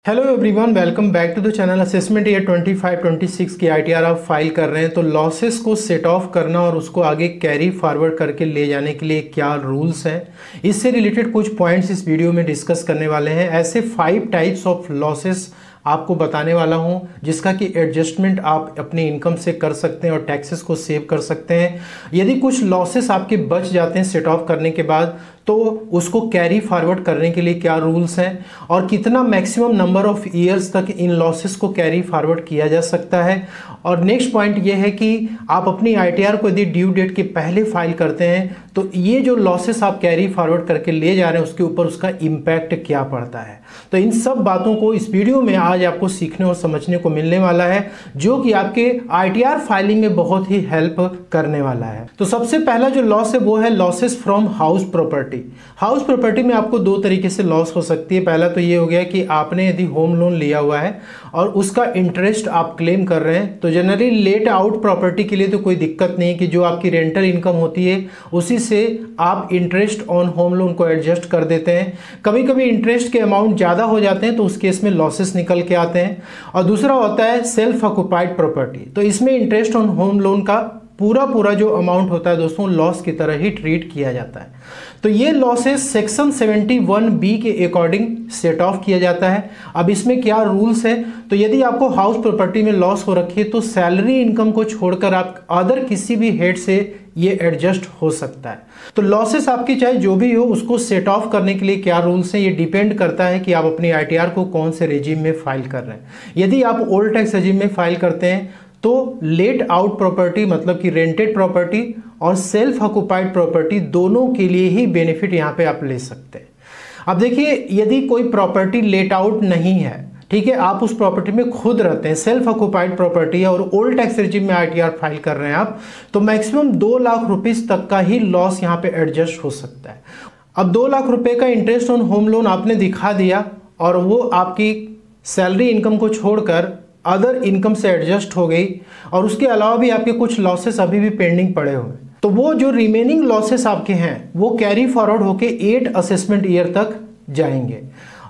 Hello everyone, welcome back to the channel. Assessment year 25-26 की ITR आप file कर रहे हैं तो लॉसेस को सेट ऑफ करना और उसको आगे कैरी फॉरवर्ड करके ले जाने के लिए क्या रूल्स हैं, इससे रिलेटेड कुछ पॉइंट्स इस वीडियो में डिस्कस करने वाले हैं। ऐसे 5 टाइप्स ऑफ लॉसेस आपको बताने वाला हूं जिसका कि एडजस्टमेंट आप अपनी इनकम से कर सकते हैं और टैक्सेस को सेव कर सकते हैं। यदि कुछ लॉसेस आपके बच जाते हैं सेट ऑफ करने के बाद तो उसको कैरी फॉरवर्ड करने के लिए क्या रूल्स हैं और कितना मैक्सिमम नंबर ऑफ ईयर्स तक इन लॉसेस को कैरी फॉरवर्ड किया जा सकता है। और नेक्स्ट पॉइंट ये है कि आप अपनी आईटीआर को यदि ड्यू डेट के पहले फाइल करते हैं तो ये जो लॉसेस आप कैरी फॉरवर्ड करके ले जा रहे हैं उसके ऊपर उसका इम्पैक्ट क्या पड़ता है। तो इन सब बातों को इस वीडियो में आज आपको सीखने और समझने को मिलने वाला है जो कि आपके आईटीआर फाइलिंग में बहुत ही हेल्प करने वाला है। तो सबसे पहला जो लॉस है वो है losses from house property. House property में आपको दो तरीके से लॉस हो सकती है। पहला तो ये हो गया कि आपने यदि होम लोन लिया हुआ है और उसका इंटरेस्ट आप क्लेम कर रहे हैं तो जनरली लेट आउट प्रॉपर्टी के लिए तो कोई दिक्कत नहीं है कि जो आपकी रेंटल इनकम होती है उसी से आप इंटरेस्ट ऑन होम लोन को एडजस्ट कर देते हैं। कभी कभी इंटरेस्ट के अमाउंट ज़्यादा हो जाते हैं तो उस केस में लॉसेस निकल के आते हैं। और दूसरा होता है सेल्फ ऑक्युपाइड प्रॉपर्टी, तो इसमें इंटरेस्ट ऑन होम लोन का पूरा जो अमाउंट होता है दोस्तों लॉस की तरह ही ट्रीट किया जाता है। तो ये लॉसेस सेक्शन 71B के अकॉर्डिंग सेट ऑफ किया जाता है। अब इसमें क्या रूल्स है, तो यदि आपको हाउस प्रॉपर्टी में लॉस हो रखी है तो सैलरी इनकम को छोड़कर आप अदर किसी भी हेड से ये एडजस्ट हो सकता है। तो लॉसेस आपकी चाहे जो भी हो उसको सेट ऑफ करने के लिए क्या रूल्स हैं ये डिपेंड करता है कि आप अपनी आईटीआर को कौन से रेजिम में फाइल कर रहे हैं। यदि आप ओल्ड टैक्स रेजिम में फाइल करते हैं तो लेट आउट प्रॉपर्टी मतलब कि रेंटेड प्रॉपर्टी और सेल्फ ऑक्युपाइड प्रॉपर्टी दोनों के लिए ही बेनिफिट यहाँ पे आप ले सकते हैं। अब देखिए, यदि कोई प्रॉपर्टी लेट आउट नहीं है, ठीक है, आप उस प्रॉपर्टी में खुद रहते हैं, सेल्फ ऑक्युपाइड प्रॉपर्टी है और ओल्ड टैक्स रेजिम में आईटीआर फाइल कर रहे हैं आप, तो मैक्सिमम 2 लाख रुपीस तक का ही लॉस यहाँ पे एडजस्ट हो सकता है। अब 2 लाख रुपए का इंटरेस्ट ऑन होम लोन आपने दिखा दिया और वो आपकी सैलरी इनकम को छोड़कर अदर इनकम से एडजस्ट हो गई और उसके अलावा भी आपके कुछ लॉसेस अभी भी पेंडिंग पड़े हुए, तो वो जो रिमेनिंग लॉसेस आपके हैं वो कैरी फॉरवर्ड होके 8 असेसमेंट ईयर तक जाएंगे।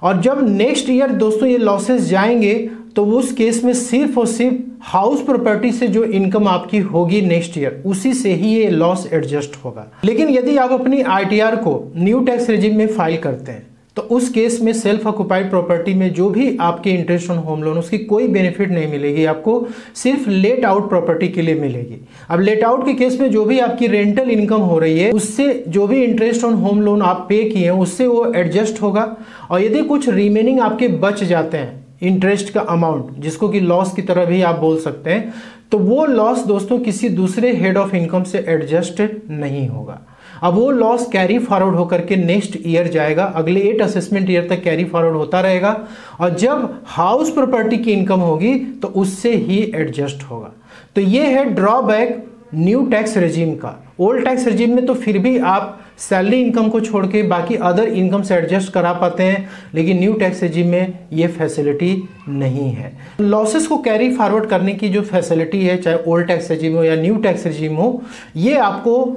और जब नेक्स्ट ईयर दोस्तों ये लॉसेस जाएंगे तो उस केस में सिर्फ और सिर्फ हाउस प्रॉपर्टी से जो इनकम आपकी होगी नेक्स्ट ईयर उसी से ही ये लॉस एडजस्ट होगा। लेकिन यदि आप अपनी आईटीआर को न्यू टैक्स रेजिम में फाइल करते हैं तो उस केस में सेल्फ ऑक्युपाइड प्रॉपर्टी में जो भी आपके इंटरेस्ट ऑन होम लोन उसकी कोई बेनिफिट नहीं मिलेगी, आपको सिर्फ लेट आउट प्रॉपर्टी के लिए मिलेगी। अब लेट आउट के केस में जो भी आपकी रेंटल इनकम हो रही है उससे जो भी इंटरेस्ट ऑन होम लोन आप पे किए हैं उससे वो एडजस्ट होगा। और यदि कुछ रिमेनिंग आपके बच जाते हैं इंटरेस्ट का अमाउंट जिसको कि लॉस की तरह भी आप बोल सकते हैं, तो वो लॉस दोस्तों किसी दूसरे हेड ऑफ इनकम से एडजस्ट नहीं होगा। अब वो लॉस कैरी फॉरवर्ड होकर के नेक्स्ट ईयर जाएगा, अगले 8 असेसमेंट ईयर तक कैरी फॉरवर्ड होता रहेगा और जब हाउस प्रॉपर्टी की इनकम होगी तो उससे ही एडजस्ट होगा। तो ये है ड्रॉबैक न्यू टैक्स रेजिम का। ओल्ड टैक्स रेजिम में तो फिर भी आप सैलरी इनकम को छोड़ के बाकी अदर इनकम से एडजस्ट करा पाते हैं, लेकिन न्यू टैक्स रेजिम में ये फैसिलिटी नहीं है। लॉसेस को कैरी फॉरवर्ड करने की जो फैसिलिटी है चाहे ओल्ड टैक्स रेजिम हो या न्यू टैक्स रेजिम हो, ये आपको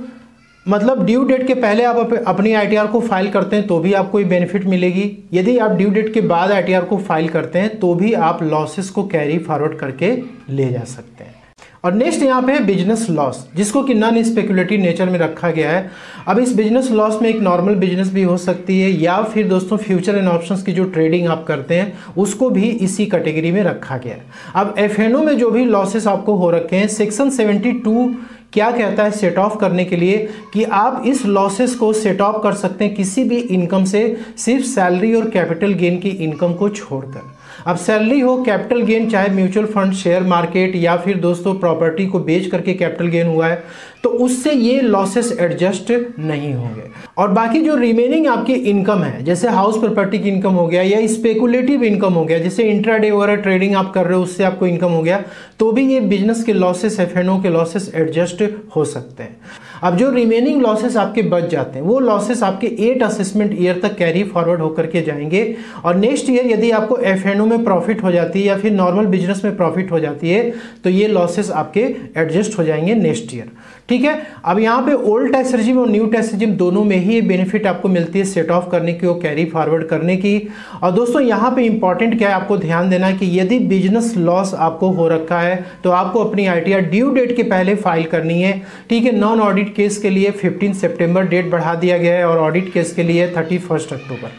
मतलब ड्यू डेट के पहले आप अपनी आईटीआर को फाइल करते हैं तो भी आपको ये बेनिफिट मिलेगी। यदि आप ड्यू डेट के बाद आईटीआर को फाइल करते हैं तो भी आप लॉसेस को कैरी फॉरवर्ड करके ले जा सकते हैं। और नेक्स्ट यहाँ पे है बिजनेस लॉस जिसको कि नॉन स्पेकुलेटिव नेचर में रखा गया है। अब इस बिजनेस लॉस में एक नॉर्मल बिजनेस भी हो सकती है या फिर दोस्तों फ्यूचर एंड ऑप्शंस की जो ट्रेडिंग आप करते हैं उसको भी इसी कैटेगरी में रखा गया है। अब एफएनओ में जो भी लॉसेस आपको हो रखे हैं सेक्शन 72 क्या कहता है सेट ऑफ करने के लिए कि आप इस लॉसेस को सेट ऑफ कर सकते हैं किसी भी इनकम से सिर्फ सैलरी और कैपिटल गेन की इनकम को छोड़कर। अब सैलरी हो, कैपिटल गेन चाहे म्यूचुअल फंड, शेयर मार्केट या फिर दोस्तों प्रॉपर्टी को बेच करके कैपिटल गेन हुआ है तो उससे ये लॉसेस एडजस्ट नहीं होंगे। और बाकी जो रिमेनिंग आपकी इनकम है जैसे हाउस प्रॉपर्टी की इनकम हो गया या स्पेकुलेटिव इनकम हो गया, जैसे इंट्राडे वगैरह ट्रेडिंग आप कर रहे हो उससे आपको इनकम हो गया, तो भी ये बिजनेस के लॉसेस एफएनओ के लॉसेस एडजस्ट हो सकते हैं। अब जो रिमेनिंग लॉसेस आपके बच जाते हैं वो लॉसेस आपके 8 असेसमेंट ईयर तक कैरी फॉरवर्ड होकर के जाएंगे और नेक्स्ट ईयर यदि आपको F&O में प्रॉफिट हो जाती है या फिर नॉर्मल बिजनेस में प्रॉफिट हो जाती है तो ये लॉसेस आपके एडजस्ट हो जाएंगे नेक्स्ट ईयर। ठीक है, अब यहाँ पे ओल्ड टैक्स रेजिम और न्यू टैक्स रेजिम दोनों में ही ये बेनिफिट आपको मिलती है सेट ऑफ करने की और कैरी फॉरवर्ड करने की। और दोस्तों यहाँ पे इंपॉर्टेंट क्या है, आपको ध्यान देना कि यदि बिजनेस लॉस आपको हो रखा है तो आपको अपनी ITR ड्यू डेट के पहले फाइल करनी है। ठीक है, नॉन ऑडिट केस के लिए 15 सितंबर डेट बढ़ा दिया गया है और ऑडिट केस के लिए 31 अक्टूबर।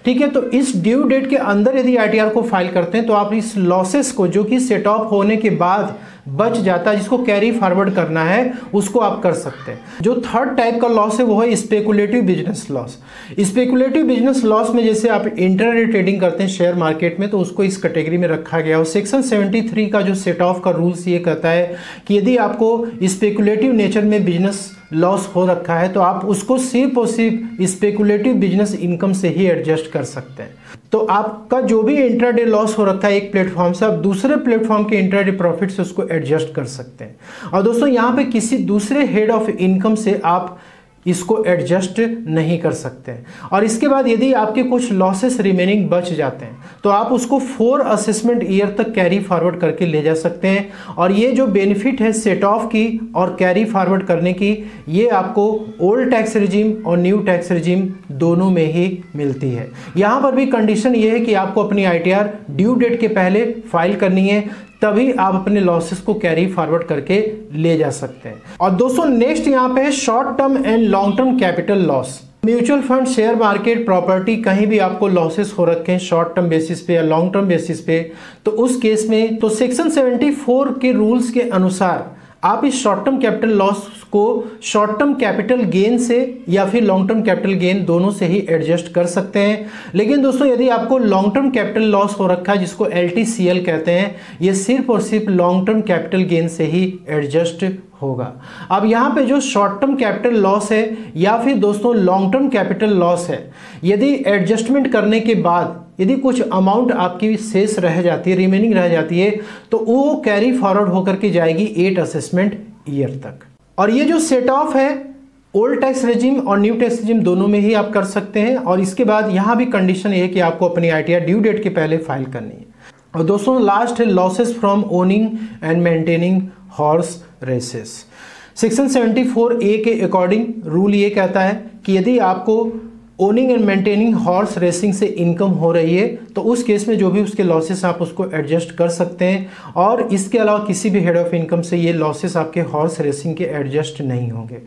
ठीक है, तो इस ड्यू डेट के अंदर यदि ITR को फाइल करते हैं तो आप इस लॉसेस को जो कि सेट ऑफ होने के बाद बच जाता है जिसको कैरी फॉरवर्ड करना है उसको आप कर सकते हैं। जो थर्ड टाइप का लॉस है वो है speculative business loss. Speculative business loss में जैसे आप इंटरडे ट्रेडिंग करते हैं शेयर मार्केट में तो उसको इस कैटेगरी में रखा गया। और सेक्शन 73 का जो सेट ऑफ का रूल्स ये कहता है कि यदि आपको स्पेकुलेटिव नेचर में बिजनेस लॉस हो रखा है तो आप उसको सिर्फ और सिर्फ स्पेकुलेटिव बिजनेस इनकम से ही एडजस्ट कर सकते हैं। तो आपका जो भी इंट्राडे लॉस हो रखा है एक प्लेटफॉर्म से, आप दूसरे प्लेटफॉर्म के इंट्राडे प्रॉफिट से उसको एडजस्ट कर सकते हैं। और दोस्तों यहाँ पे किसी दूसरे हेड ऑफ इनकम से आप इसको एडजस्ट नहीं कर सकते हैं। और इसके बाद यदि आपके कुछ लॉसेस रिमेनिंग बच जाते हैं तो आप उसको 4 असेसमेंट ईयर तक कैरी फॉरवर्ड करके ले जा सकते हैं। और ये जो बेनिफिट है सेट ऑफ की और कैरी फॉरवर्ड करने की ये आपको ओल्ड टैक्स रेजिम और न्यू टैक्स रेजिम दोनों में ही मिलती है। यहाँ पर भी कंडीशन ये है कि आपको अपनी ITR ड्यू डेट के पहले फाइल करनी है, तभी आप अपने लॉसेस को कैरी फॉरवर्ड करके ले जा सकते हैं। और दोस्तों नेक्स्ट यहाँ पे है short term and long term capital loss. Mutual fund, share market, property कहीं भी आपको लॉसेस हो रखे हैं शॉर्ट टर्म बेसिस पे या लॉन्ग टर्म बेसिस पे तो उस केस में तो सेक्शन 74 के रूल्स के अनुसार आप इस शॉर्ट टर्म कैपिटल लॉस को शॉर्ट टर्म कैपिटल गेन से या फिर लॉन्ग टर्म कैपिटल गेन दोनों से ही एडजस्ट कर सकते हैं। लेकिन दोस्तों यदि आपको लॉन्ग टर्म कैपिटल लॉस हो रखा है जिसको LTCL कहते हैं, ये सिर्फ और सिर्फ लॉन्ग टर्म कैपिटल गेन से ही एडजस्ट होगा। अब यहाँ पे जो शॉर्ट टर्म कैपिटल लॉस है या फिर दोस्तों लॉन्ग टर्म कैपिटल लॉस है, यदि एडजस्टमेंट करने के बाद यदि कुछ अमाउंट आपकी शेष रह जाती है, रिमेनिंग रह जाती है, तो वो कैरी फॉरवर्ड होकर के जाएगी 8 असेसमेंट ईयर तक। और ये जो सेट ऑफ है ओल्ड टैक्स रेजिम और न्यू टैक्स रेजिम दोनों में ही आप कर सकते हैं। और इसके बाद यहाँ भी कंडीशन ये है कि आपको अपनी ITR ड्यू डेट के पहले फाइल करनी है। और दोस्तों लास्ट है losses from owning and maintaining horse races. Section 74A के अकॉर्डिंग रूल ये कहता है कि यदि आपको owning and maintaining horse racing से इनकम हो रही है तो उस केस में जो भी उसके लॉसेस आप उसको एडजस्ट कर सकते हैं। और इसके अलावा किसी भी हेड ऑफ इनकम से ये लॉसेस आपके हॉर्स रेसिंग के एडजस्ट नहीं होंगे।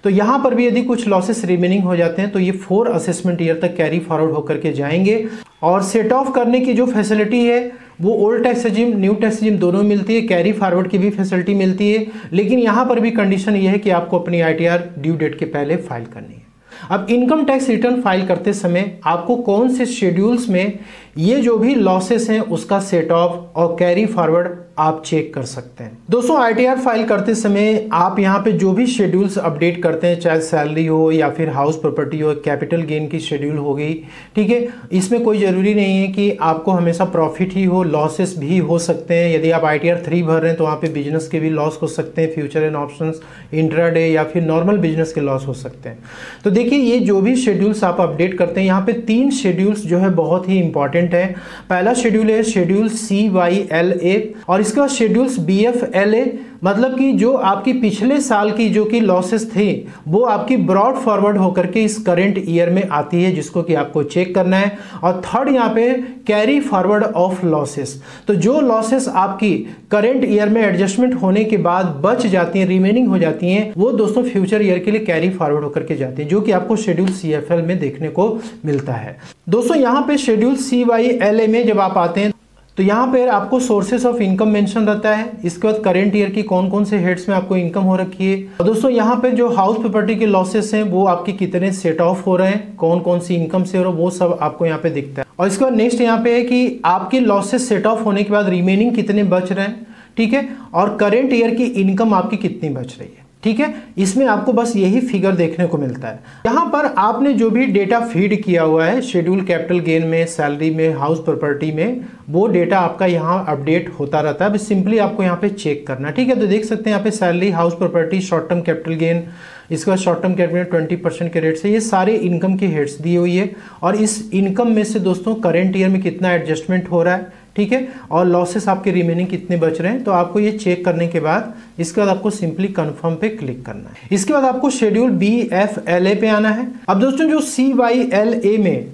तो यहाँ पर भी यदि कुछ लॉसेस रिमेनिंग हो जाते हैं तो ये 4 असेसमेंट ईयर तक कैरी फॉरवर्ड होकर के जाएंगे। और सेट ऑफ करने की जो फैसिलिटी है वो old tax regime new tax regime दोनों मिलती है, कैरी फॉरवर्ड की भी फैसिलिटी मिलती है। लेकिन यहाँ पर भी कंडीशन ये है कि आपको अपनी ITR ड्यू डेट के पहले फाइल करनी है। अब इनकम टैक्स रिटर्न फाइल करते समय आपको कौन से शेड्यूल्स में ये जो भी लॉसेस हैं उसका सेट ऑफ और कैरी फॉरवर्ड आप चेक कर सकते हैं। दोस्तों ITR फाइल करते समय आप यहाँ पे जो भी शेड्यूल्स अपडेट करते हैं, चाहे सैलरी हो या फिर हाउस प्रॉपर्टी हो, कैपिटल गेन की शेड्यूल हो गई, ठीक है, इसमें कोई ज़रूरी नहीं है कि आपको हमेशा प्रॉफिट ही हो, लॉसेस भी हो सकते हैं। यदि आप ITR 3 भर रहे हैं तो वहाँ पे बिजनेस के भी लॉस हो सकते हैं, फ्यूचर एंड ऑप्शंस, इंट्राडे या फिर नॉर्मल बिजनेस के लॉस हो सकते हैं। तो देखिए ये जो भी शेड्यूल्स आप अपडेट करते हैं, यहाँ पे 3 शेड्यूल्स जो है बहुत ही इंपॉर्टेंट है। पहला शेड्यूल है शेड्यूल CYLA और इसके बाद शेड्यूल्स BFLA, मतलब कि जो आपकी पिछले साल की जो कि लॉसेस थी वो आपकी ब्रॉड फॉरवर्ड होकर के इस करंट ईयर में आती है जिसको कि आपको चेक करना है। और थर्ड यहाँ पे कैरी फॉरवर्ड ऑफ लॉसेस, तो जो लॉसेस आपकी करंट ईयर में एडजस्टमेंट होने के बाद बच जाती हैं, रिमेनिंग हो जाती हैं, वो दोस्तों फ्यूचर ईयर के लिए कैरी फॉरवर्ड होकर के जाती है जो कि आपको शेड्यूल CFL में देखने को मिलता है। दोस्तों यहाँ पे शेड्यूल CYLA में जब आप आते हैं तो यहाँ पर आपको सोर्सेस ऑफ इनकम मेंशन रहता है। इसके बाद करंट ईयर की कौन कौन से हेड्स में आपको इनकम हो रखी है। और दोस्तों यहाँ पे जो हाउस प्रॉपर्टी के लॉसेस हैं वो आपके कितने सेट ऑफ हो रहे हैं, कौन कौन सी इनकम से हो रहा है, वो सब आपको यहाँ पे दिखता है। और इसके बाद नेक्स्ट यहाँ पे है कि आपके लॉसेस सेट ऑफ होने के बाद रिमेनिंग कितने बच रहे हैं, ठीक है, और करेंट ईयर की इनकम आपकी कितनी बच रही है। ठीक है, इसमें आपको बस यही फिगर देखने को मिलता है। यहाँ पर आपने जो भी डेटा फीड किया हुआ है शेड्यूल कैपिटल गेन में, सैलरी में, हाउस प्रॉपर्टी में, वो डेटा आपका यहाँ अपडेट होता रहता है। बस सिंपली आपको यहाँ पे चेक करना, ठीक है। तो देख सकते हैं यहाँ पे salary, house property, short term capital gain, इसके बाद शॉर्ट टर्म कैपिटल 20% के रेट से, ये सारे इनकम की हेड्स दी हुई है। और इस इनकम में से दोस्तों करंट ईयर में कितना एडजस्टमेंट हो रहा है, ठीक है, और लॉसेस आपके रिमेनिंग कितने बच रहे हैं। तो आपको ये चेक करने के बाद इसके बाद आपको सिंपली कंफर्म पे क्लिक करना है। इसके बाद आपको शेड्यूल BFLA पे आना है। अब दोस्तों जो CYLA में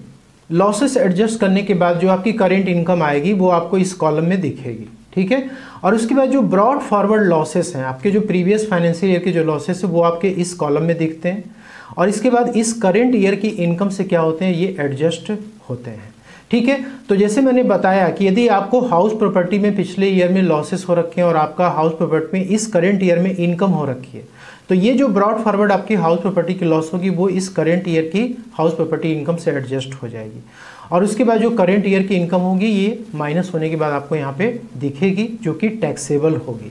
लॉसेस एडजस्ट करने के बाद जो आपकी करेंट इनकम आएगी वो आपको इस कॉलम में दिखेगी, ठीक है। और उसके बाद जो ब्रॉड फॉरवर्ड लॉसेस हैं, आपके जो प्रीवियस फाइनेंशियल ईयर के जो लॉसेस है वो आपके इस कॉलम में दिखते हैं। और इसके बाद इस करेंट ईयर की इनकम से क्या होते हैं, ये एडजस्ट होते हैं, ठीक है। तो जैसे मैंने बताया कि यदि आपको हाउस प्रॉपर्टी में पिछले ईयर में लॉसेस हो रखे हैं और आपका हाउस प्रॉपर्टी में इस करेंट ईयर में इनकम हो रखी है, तो ये जो ब्रॉड फॉरवर्ड आपकी हाउस प्रॉपर्टी की लॉस होगी वो इस करेंट ईयर की हाउस प्रॉपर्टी इनकम से एडजस्ट हो जाएगी। और उसके बाद जो करंट ईयर की इनकम होगी ये माइनस होने के बाद आपको यहाँ पे दिखेगी, जो कि टैक्सेबल होगी,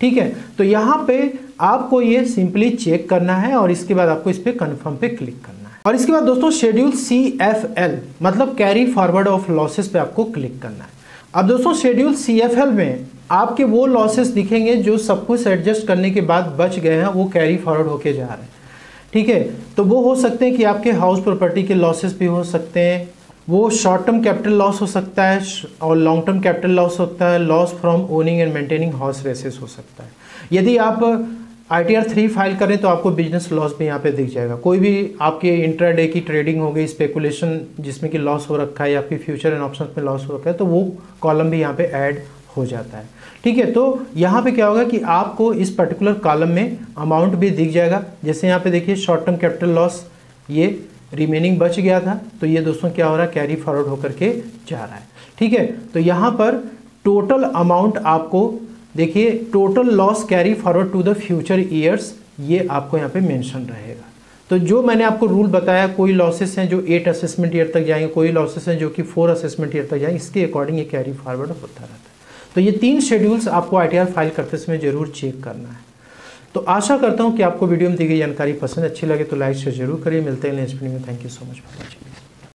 ठीक है। तो यहाँ पे आपको ये सिंपली चेक करना है और इसके बाद आपको इस पर कन्फर्म पे क्लिक करना है। और इसके बाद दोस्तों शेड्यूल CFL मतलब कैरी फॉरवर्ड ऑफ लॉसेस पे आपको क्लिक करना है। अब दोस्तों शेड्यूल CFL में आपके वो लॉसेस दिखेंगे जो सब कुछ एडजस्ट करने के बाद बच गए हैं, वो कैरी फॉरवर्ड होके जा रहे हैं, ठीक है। तो वो हो सकते हैं कि आपके हाउस प्रॉपर्टी के लॉसेस भी हो सकते हैं, वो शॉर्ट टर्म कैपिटल लॉस हो सकता है और लॉन्ग टर्म कैपिटल लॉस होता है, loss from owning and maintaining horse races हो सकता है। यदि आप ITR 3 फाइल करें तो आपको बिजनेस लॉस भी यहाँ पे दिख जाएगा। कोई भी आपके इंट्राडे की ट्रेडिंग हो गई, स्पेकुलेशन जिसमें कि लॉस हो रखा है या फिर फ्यूचर एंड ऑप्शन में लॉस हो रखा है, तो वो कॉलम भी यहाँ पे ऐड हो जाता है, ठीक है। तो यहाँ पे क्या होगा कि आपको इस पर्टिकुलर कॉलम में अमाउंट भी दिख जाएगा। जैसे यहाँ पे देखिए शॉर्ट टर्म कैपिटल लॉस, ये रिमेनिंग बच गया था, तो ये दोस्तों क्या हो रहा है, कैरी फॉरवर्ड होकर के जा रहा है, ठीक है। तो यहाँ पर टोटल अमाउंट आपको देखिए, total loss carry forward to the future years, ये आपको यहाँ पे मेंशन रहेगा। तो जो मैंने आपको रूल बताया, कोई लॉसेस हैं जो 8 असेसमेंट ईयर तक जाएंगे, कोई लॉसेस हैं जो कि 4 असेसमेंट ईयर तक जाएंगे, इसके अकॉर्डिंग ये कैरी फॉरवर्ड होता रहता है। तो ये 3 शेड्यूल्स आपको ITR फाइल करते समय जरूर चेक करना है। तो आशा करता हूँ कि आपको वीडियो में दी गई जानकारी पसंद अच्छी लगे तो लाइक शेयर जरूर करिए। मिलते हैं नेक्स्ट वीडियो में। Thank you so much for watching.